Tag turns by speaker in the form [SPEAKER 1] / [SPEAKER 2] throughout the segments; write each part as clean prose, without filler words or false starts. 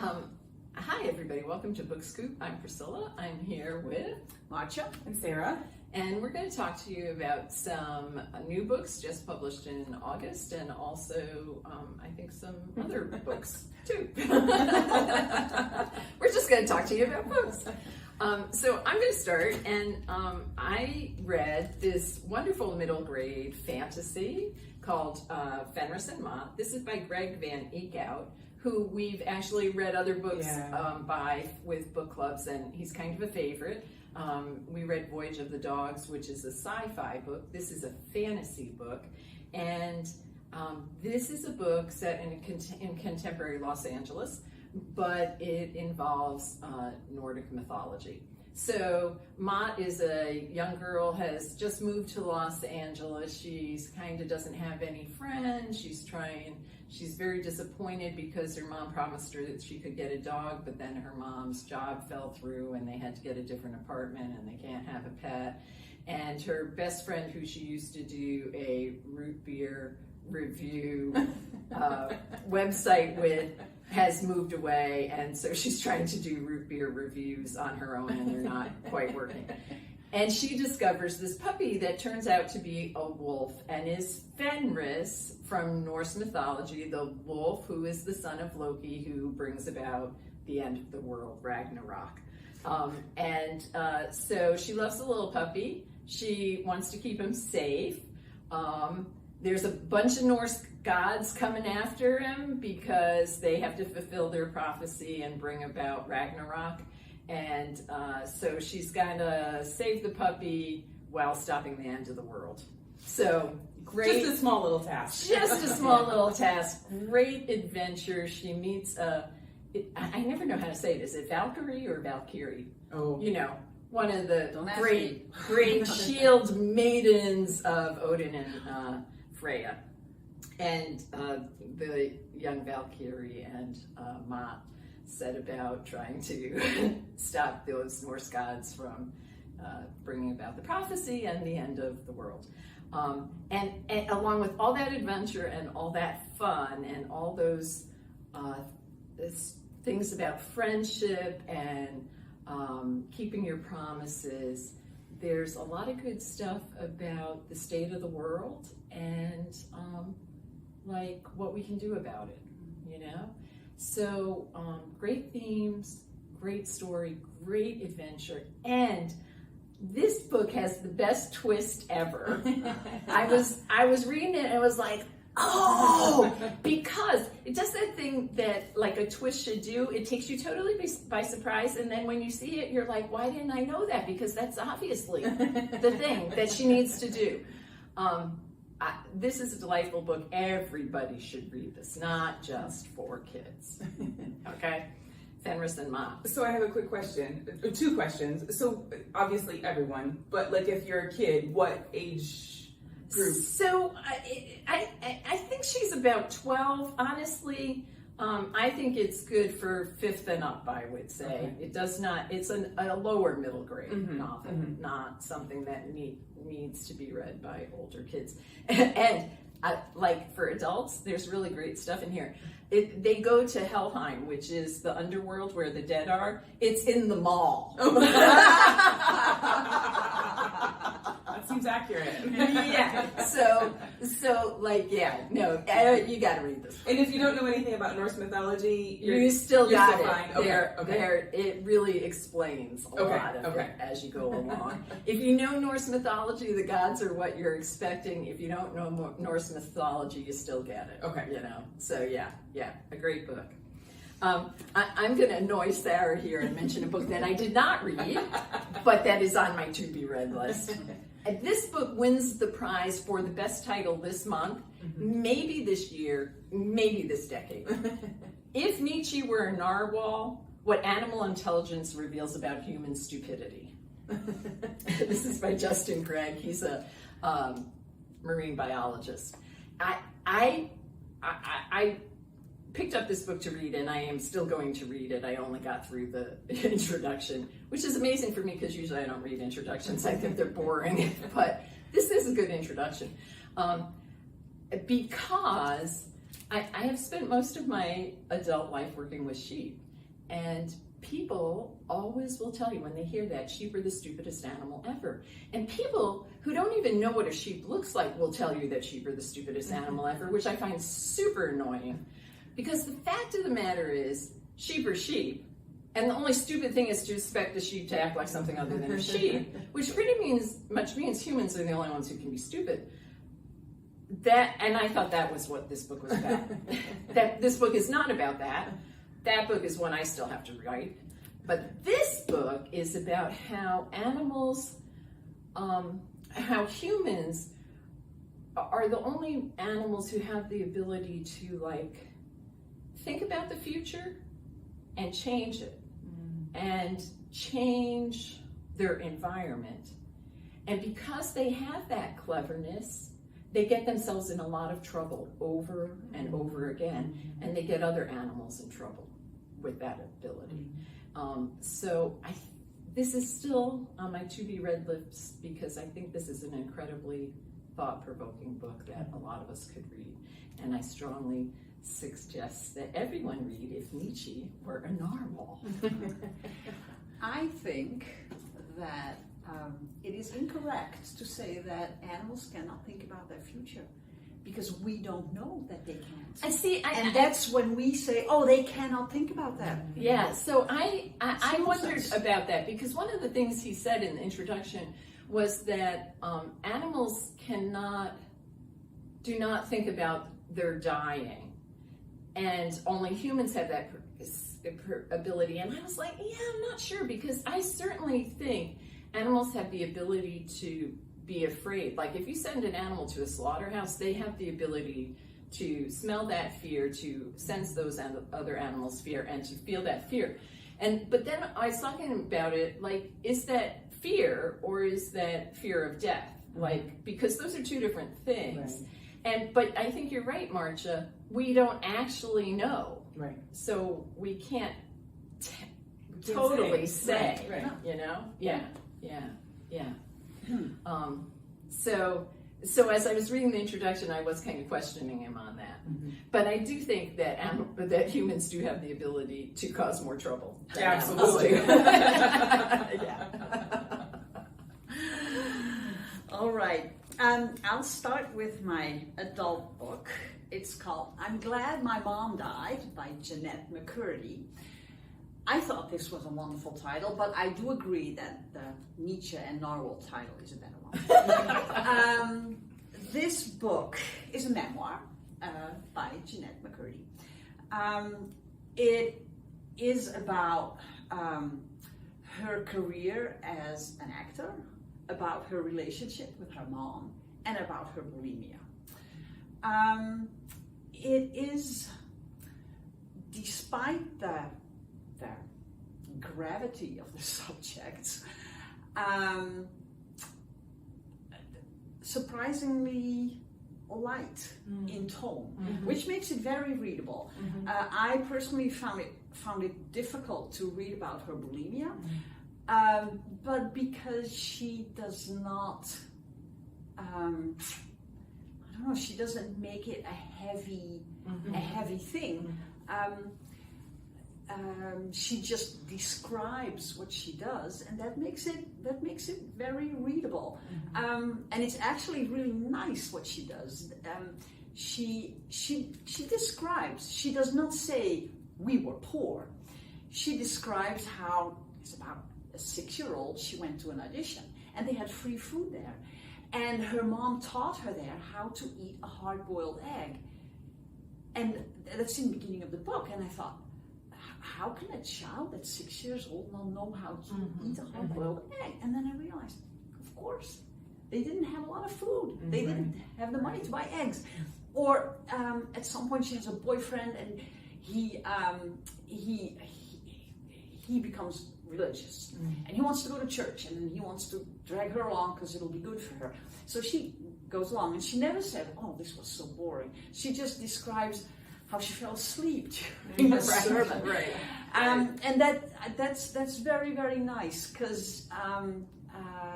[SPEAKER 1] Hi everybody, welcome to Book Scoop. I'm Priscilla. I'm here with
[SPEAKER 2] Matcha and Sarah.
[SPEAKER 1] and we're going to talk to you about some new books just published in August and also I think some other books too. We're just going to talk to you about books. So I'm going to start, and I read this wonderful middle grade fantasy called Fenris and Mott. This is by Greg Van Eekhout, who we've actually read other books by with book clubs, and he's kind of a favorite. We read Voyage of the Dogs, which is a sci-fi book. This is a fantasy book, and this is a book set in contemporary Los Angeles, but it involves Nordic mythology. So Mott is a young girl, has just moved to Los Angeles. She's kind of doesn't have any friends. She's very disappointed because her mom promised her that she could get a dog, but then her mom's job fell through and they had to get a different apartment and they can't have a pet. And her best friend, who she used to do a root beer review website with, has moved away, and so she's trying to do root beer reviews on her own, and they're not quite working. And she discovers this puppy that turns out to be a wolf and is Fenris from Norse mythology, the wolf who is the son of Loki, who brings about the end of the world, Ragnarok. So she loves the little puppy. She wants to keep him safe. There's a bunch of Norse gods coming after him because they have to fulfill their prophecy and bring about Ragnarok. And so she's gonna save the puppy while stopping the end of the world. So great.
[SPEAKER 2] Just a small little task.
[SPEAKER 1] Just a small little task. Great adventure. She meets I never know how to say it. Is it Valkyrie or Valkyrie?
[SPEAKER 2] Oh.
[SPEAKER 1] You know, one of the great shield maidens of Odin and Freya. And the young Valkyrie and Mott set about trying to stop those Norse gods from bringing about the prophecy and the end of the world. And along with all that adventure and all that fun and all those things about friendship and keeping your promises, there's a lot of good stuff about the state of the world and like what we can do about it, you know? So great themes, great story, great adventure, and this book has the best twist ever. I was reading it and I was like, oh, because it does that thing that like a twist should do. It takes you totally by surprise, and then when you see it, you're like, why didn't I know that? Because that's obviously the thing that she needs to do. This is a delightful book. Everybody should read this, not just for kids. Okay? Fenris and Mott.
[SPEAKER 2] So I have a quick question, two questions. So obviously everyone, but like if you're a kid, what age group?
[SPEAKER 1] So I think she's about 12. Honestly, I think it's good for 5th and up, I would say.
[SPEAKER 2] Okay.
[SPEAKER 1] It does not, it's a lower middle grade novel,
[SPEAKER 2] Mm-hmm.
[SPEAKER 1] not something that needs to be read by older kids. And like for adults, there's really great stuff in here. They go to Helheim, which is the underworld where the dead are. It's in the mall.
[SPEAKER 2] That seems accurate.
[SPEAKER 1] Yeah. So like, yeah, no, you got to read this.
[SPEAKER 2] And if you don't know anything about Norse mythology,
[SPEAKER 1] You still got it.
[SPEAKER 2] fine.
[SPEAKER 1] Okay. It really explains a lot of it as you go along. If you know Norse mythology, the gods are what you're expecting. If you don't know Norse mythology, you still get it.
[SPEAKER 2] Okay.
[SPEAKER 1] You know. So yeah, a great book. I'm going to annoy Sarah here and mention a book that I did not read, but that is on my to-be-read list. And this book wins the prize for the best title this month, maybe this year, maybe this decade. If Nietzsche were a narwhal, what animal intelligence reveals about human stupidity? This is by Justin Gregg. He's a marine biologist. I picked up this book to read, and I am still going to read it. I only got through the introduction, which is amazing for me because usually I don't read introductions. I think they're boring, but this is a good introduction. Because I have spent most of my adult life working with sheep. And people always will tell you when they hear that sheep are the stupidest animal ever. And people who don't even know what a sheep looks like will tell you that sheep are the stupidest animal ever, which I find super annoying. Because the fact of the matter is, sheep are sheep. And the only stupid thing is to expect the sheep to act like something other than a sheep, which pretty much means humans are the only ones who can be stupid. And I thought that was what this book was about. That this book is not about that. That book is one I still have to write. But this book is about how animals, how humans are the only animals who have the ability to like think about the future and change it and change their environment. And because they have that cleverness, they get themselves in a lot of trouble over and over again, and they get other animals in trouble with that ability. So this is still on my to-be-read list because I think this is an incredibly thought-provoking book that a lot of us could read. And I strongly suggest that everyone read If Nietzsche Were a Narwhal.
[SPEAKER 3] I think that it is incorrect to say that animals cannot think about their future because we don't know that they can't. And that's when we say, oh, they cannot think about that.
[SPEAKER 1] Yeah, so I wondered about that because one of the things he said in the introduction was that animals do not think about their dying, and only humans have that ability. And I was like, yeah, I'm not sure, because I certainly think animals have the ability to be afraid. Like if you send an animal to a slaughterhouse, they have the ability to smell that fear, to sense those other animals' fear, and to feel that fear. But then I was talking about it, like, is that fear or is that fear of death? Like, because those are two different things. Right. But I think you're right, Marcia. We don't actually know. Right. So we can't totally say. Right. You know? Yeah. So as I was reading the introduction, I was kind of questioning him on that. But I do think that humans do have the ability to cause more trouble.
[SPEAKER 2] Absolutely.
[SPEAKER 1] Yeah.
[SPEAKER 3] All right. I'll start with my adult book. It's called I'm Glad My Mom Died by Jeanette McCurdy. I thought this was a wonderful title, but I do agree that the Nietzsche and Narwhal title is a better one. This book is a memoir by Jeanette McCurdy. It is about her career as an actor, about her relationship with her mom, and about her bulimia. It is, despite the gravity of the subject, surprisingly light in tone, which makes it very readable. I personally found it difficult to read about her bulimia, but because she does not, I don't know, she doesn't make it a heavy thing. She just describes what she does, and that makes it very readable. And it's actually really nice what she does. She describes. She does not say we were poor. She describes how it's about a 6-year-old. She went to an audition, and they had free food there, and her mom taught her there how to eat a hard-boiled egg. And that's in the beginning of the book. And I thought, how can a child that's 6 years old not know how to eat a hard-boiled egg? And then I realized, of course, they didn't have a lot of food. They didn't have the money to buy eggs. Or at some point she has a boyfriend, and he becomes religious, and he wants to go to church, and he wants to drag her along because it'll be good for her. So she goes along, and she never said, "Oh, this was so boring." She just describes how she fell asleep during the sermon. And that's very, very nice, because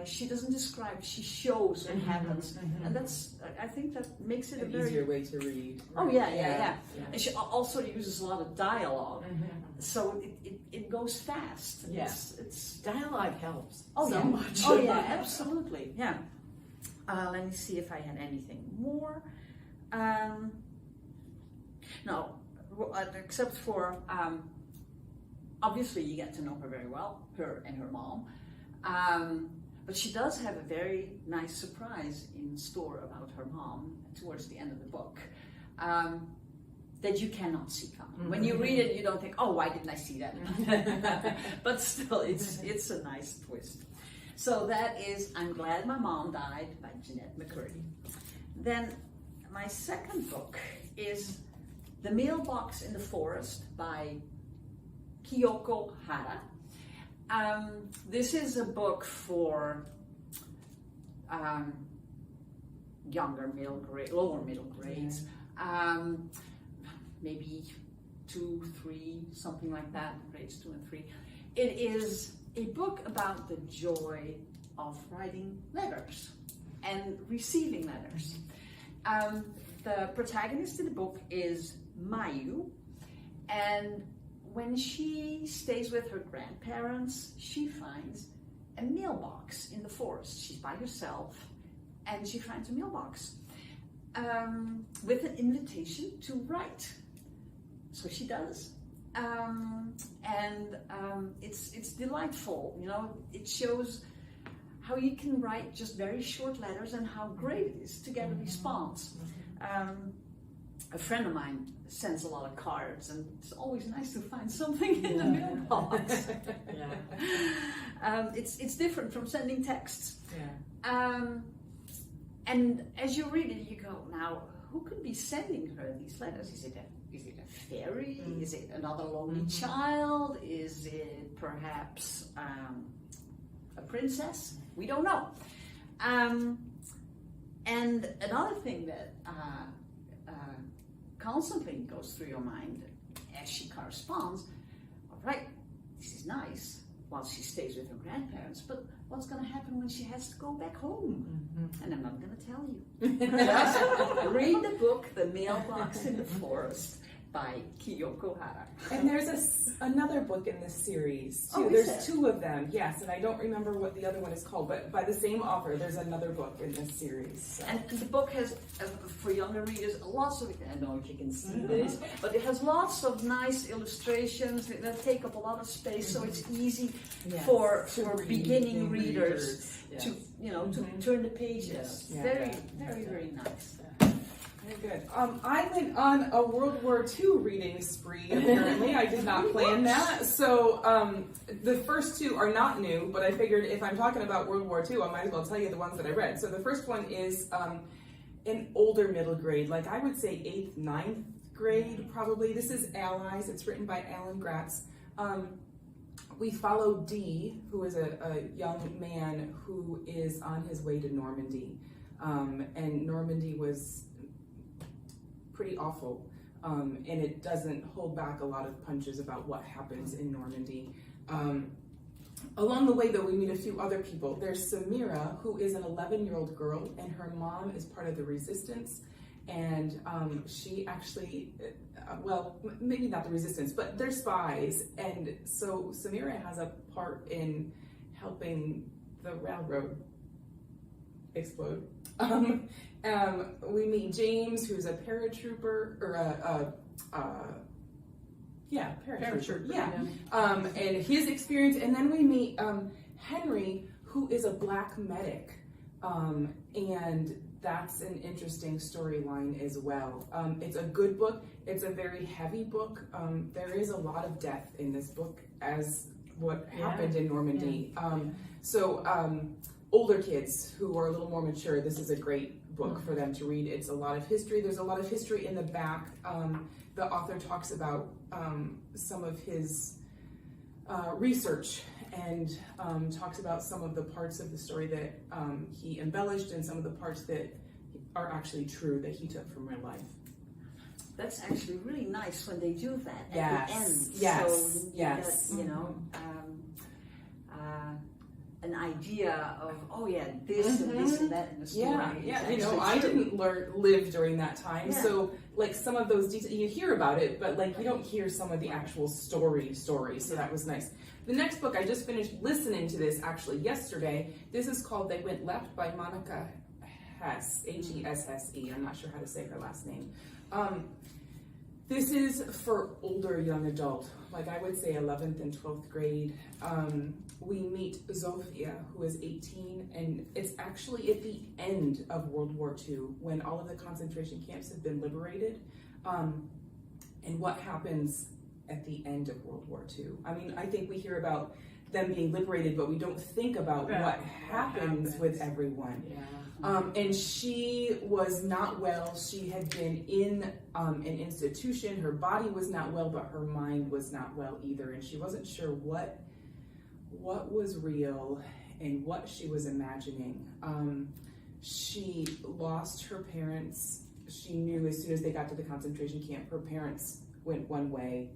[SPEAKER 3] she doesn't describe, she shows what happens. And that's, I think that makes it a
[SPEAKER 2] An
[SPEAKER 3] very...
[SPEAKER 2] easier way to read.
[SPEAKER 3] Oh, yeah. And she also uses a lot of dialogue. So it goes fast. And
[SPEAKER 1] Yeah.
[SPEAKER 3] It's
[SPEAKER 1] Dialogue helps
[SPEAKER 3] oh,
[SPEAKER 1] so
[SPEAKER 3] yeah.
[SPEAKER 1] much.
[SPEAKER 3] Oh, yeah, absolutely. Yeah. Let me see if I had anything more. No, except for, obviously you get to know her very well, her and her mom. But she does have a very nice surprise in store about her mom towards the end of the book. That you cannot see coming. When you read it, you don't think, "Oh, why didn't I see that?" But still, it's a nice twist. So that is "I'm Glad My Mom Died" by Jeanette McCurdy. Then my second book is "The Mailbox in the Forest" by Kyoko Hara. This is a book for lower middle grades. Maybe 2, 3, something like that, grades 2 and 3. It is a book about the joy of writing letters and receiving letters. The protagonist in the book is Mayu, and when she stays with her grandparents, she finds a mailbox in the forest. She's by herself, and she finds a mailbox with an invitation to write. So she does, it's delightful. You know, it shows how you can write just very short letters and how great it is to get a response. A friend of mine sends a lot of cards, and it's always nice to find something in the mailbox. It's different from sending texts. And as you read it, you go, now, who could be sending her these letters? Is it a fairy? Is it another lonely child? Is it perhaps a princess? We don't know. And another thing that constantly goes through your mind as she corresponds, all right, this is nice while she stays with her grandparents, but what's going to happen when she has to go back home? And I'm not going to tell you. Just read the book, The Mailbox in the Forest by Kyoko Hara.
[SPEAKER 2] And there's another book in this series too.
[SPEAKER 3] Oh, is
[SPEAKER 2] There's
[SPEAKER 3] there?
[SPEAKER 2] 2 of them, yes, and I don't remember what the other one is called, but by the same author, there's another book in this series. So.
[SPEAKER 3] And the book has, for younger readers, lots of, I don't know if you can see this, but it has lots of nice illustrations that take up a lot of space, so it's easy for beginning readers to, to turn the pages.
[SPEAKER 2] Yeah.
[SPEAKER 3] Very nice.
[SPEAKER 2] Very good. I went on a World War II reading spree, apparently. I did not plan that. So the first 2 are not new, but I figured if I'm talking about World War II, I might as well tell you the ones that I read. So the first one is an older middle grade, like I would say 8th, 9th grade, probably. This is Allies. It's written by Alan Gratz. We follow Dee, who is a young man who is on his way to Normandy. And Normandy was pretty awful, and it doesn't hold back a lot of punches about what happens in Normandy. Along the way, though, we meet a few other people. There's Samira, who is an 11-year-old girl, and her mom is part of the resistance, and she actually, well, maybe not the resistance, but they're spies, and so Samira has a part in helping the railroad explode. We meet James, who's a paratrooper, or paratrooper. Yeah. And his experience, and then we meet Henry, who is a black medic, and that's an interesting storyline as well. It's a good book. It's a very heavy book. There is a lot of death in this book, as what happened in Normandy. Older kids who are a little more mature, this is a great book for them to read. It's a lot of history. There's a lot of history in the back. The author talks about some of his research and talks about some of the parts of the story that he embellished and some of the parts that are actually true that he took from real life.
[SPEAKER 3] That's actually really nice when they do that at the end.
[SPEAKER 2] Yes.
[SPEAKER 3] So,
[SPEAKER 2] Yes.
[SPEAKER 3] an idea of, oh yeah, this and this and that in the story.
[SPEAKER 2] Yeah.
[SPEAKER 3] It's
[SPEAKER 2] You know,
[SPEAKER 3] actually
[SPEAKER 2] I
[SPEAKER 3] true.
[SPEAKER 2] didn't live during that time,
[SPEAKER 3] Yeah.
[SPEAKER 2] so like some of those details you hear about it, but like you don't hear some of the actual story. So that was nice. The next book, I just finished listening to this actually yesterday. This is called They Went Left by Monica Hesse, Hesse. I'm not sure how to say her last name. This is for older young adult, like I would say 11th and 12th grade. We meet Zofia, who is 18, and it's actually at the end of World War II when all of the concentration camps have been liberated. And what happens at the end of World War II? I mean, I think we hear about them being liberated, but we don't think about what happens with everyone.
[SPEAKER 1] Yeah.
[SPEAKER 2] And she was not well. She had been in an institution. Her body was not well, but her mind was not well either. And she wasn't sure what was real and what she was imagining. She lost her parents. She knew as soon as they got to the concentration camp, her parents went one way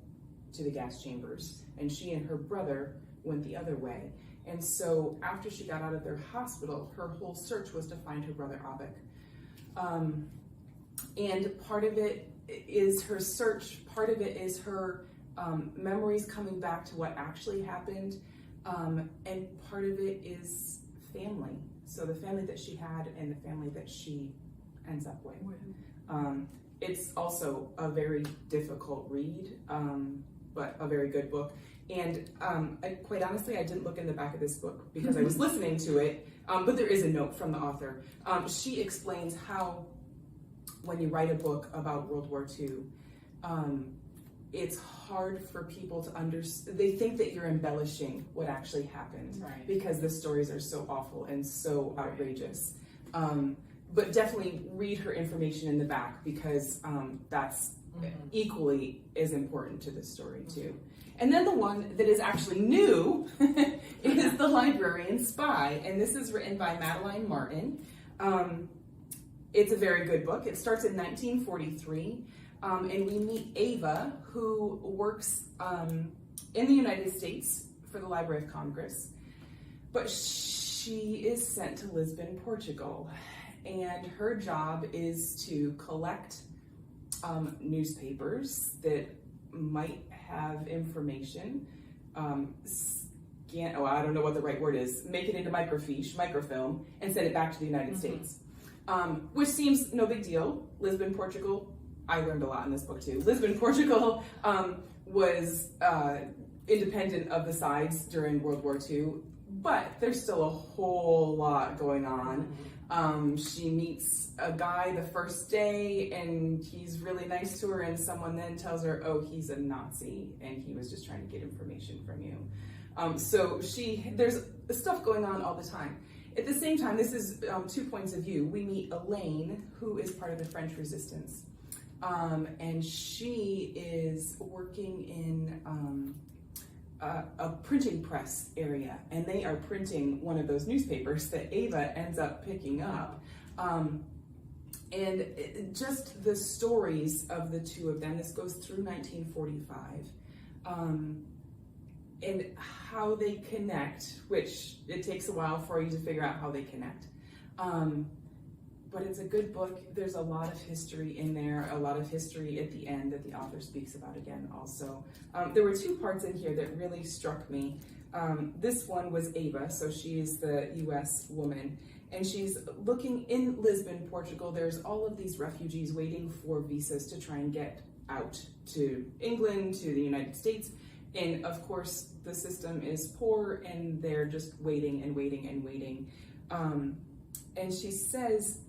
[SPEAKER 2] to the gas chambers, and she and her brother went the other way. And so after she got out of their hospital, her whole search was to find her brother Avik. And part of it is her search, part of it is her memories coming back to what actually happened, and part of it is family. So the family that she had and the family that she ends up with. It's also a very difficult read, but a very good book. And quite honestly, I didn't look in the back of this book because I was listening to it, but there is a note from the author. She explains how when you write a book about World War II, it's hard for people to understand. They think that you're embellishing what actually happened,
[SPEAKER 1] Right.
[SPEAKER 2] because the stories are so awful and so outrageous. But definitely read her information in the back, because that's equally as important to the story too. And then the one that is actually new is The Librarian Spy, and this is written by Madeline Martin. It's a very good book. It starts in 1943, and we meet Ava, who works in the United States for the Library of Congress, but she is sent to Lisbon, Portugal, and her job is to collect newspapers that might have information, I don't know what the right word is, make it into microfilm, and send it back to the United States. Which seems no big deal. Lisbon, Portugal, I learned a lot in this book too. Lisbon, Portugal was independent of the sides during World War II, but there's still a whole lot going on. She meets a guy the first day and he's really nice to her, and someone then tells her, oh, he's a Nazi and he was just trying to get information from you. So there's stuff going on all the time. At the same time, this is 2 points of view. We meet Elaine, who is part of the French Resistance. And she is working in a printing press area, and they are printing one of those newspapers that Ava ends up picking up. And just the stories of the two of them, this goes through 1945, and how they connect, which it takes a while for you to figure out how they connect. But it's a good book. There's a lot of history in there, a lot of history at the end that the author speaks about again also. There were 2 parts in here that really struck me. This one was Ava, so she is the US woman, and she's looking in Lisbon, Portugal. There's all of these refugees waiting for visas to try and get out to England, to the United States. And of course, the system is poor and they're just waiting and waiting and waiting. And she says,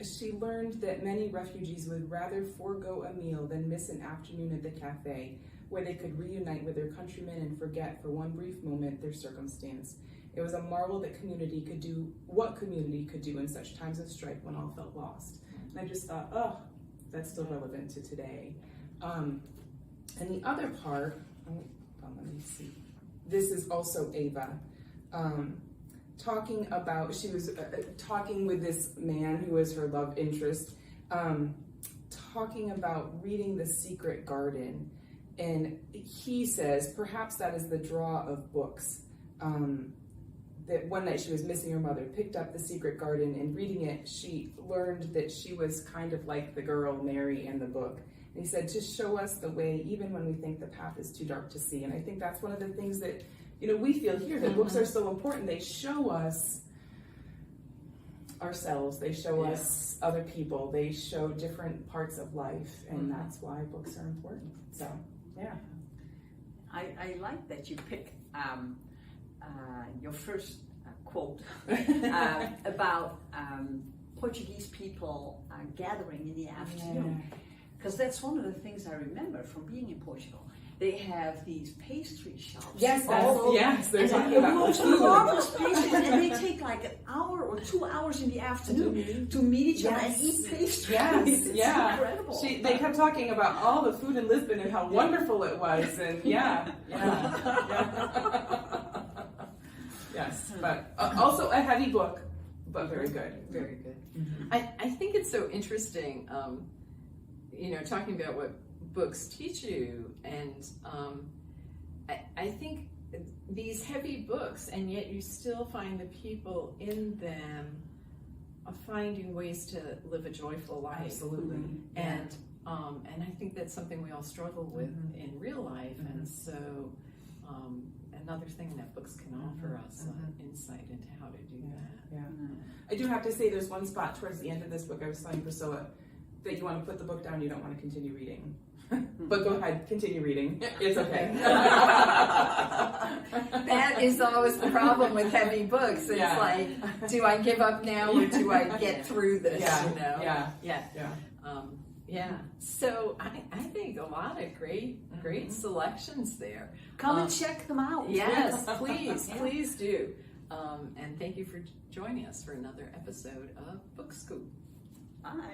[SPEAKER 2] she learned that many refugees would rather forego a meal than miss an afternoon at the cafe where they could reunite with their countrymen and forget for one brief moment their circumstance. It was a marvel that community could do in such times of strife when all felt lost. And I just thought, oh, that's still relevant to today. And the other part, let me see. This is also Ava. Talking about, she was talking with this man who was her love interest, talking about reading The Secret Garden. And he says, perhaps that is the draw of books, that one night she was missing her mother, picked up The Secret Garden, and reading it, she learned that she was kind of like the girl Mary in the book. And he said, to show us the way, even when we think the path is too dark to see. And I think that's one of the things that, we feel here, that books are so important. They show us ourselves, they show us other people, they show different parts of life, and that's why books are important. So, yeah.
[SPEAKER 3] I like that you pick your first quote about Portuguese people gathering in the afternoon, because that's one of the things I remember from being in Portugal. They have these pastry shops.
[SPEAKER 2] Yes, they're
[SPEAKER 3] and
[SPEAKER 2] talking
[SPEAKER 3] the
[SPEAKER 2] about
[SPEAKER 3] most
[SPEAKER 2] food.
[SPEAKER 3] marvelous pastries, and they take like an hour or 2 hours in the afternoon to meet each other and eat pastries.
[SPEAKER 2] Yes,
[SPEAKER 3] It's incredible.
[SPEAKER 2] They kept talking about all the food in Lisbon and how wonderful it was, and yeah. Yes, but also a heavy book, but very good.
[SPEAKER 1] Very good. I think it's so interesting, talking about what books teach you, and I think these heavy books, and yet you still find the people in them finding ways to live a joyful life.
[SPEAKER 2] Absolutely.
[SPEAKER 1] And I think that's something we all struggle with in real life, and so another thing that books can offer us insight into how to do that.
[SPEAKER 2] Yeah. I do have to say, there's one spot towards the end of this book, I was telling Priscilla, that you want to put the book down, you don't want to continue reading. But go ahead, continue reading. It's okay.
[SPEAKER 1] That is always the problem with heavy books. It's like, do I give up now or do I get through this? Yeah. So I think a lot of great selections there.
[SPEAKER 3] Come and check them out.
[SPEAKER 1] Yes, please do. And thank you for joining us for another episode of Book Scoop.
[SPEAKER 3] Bye.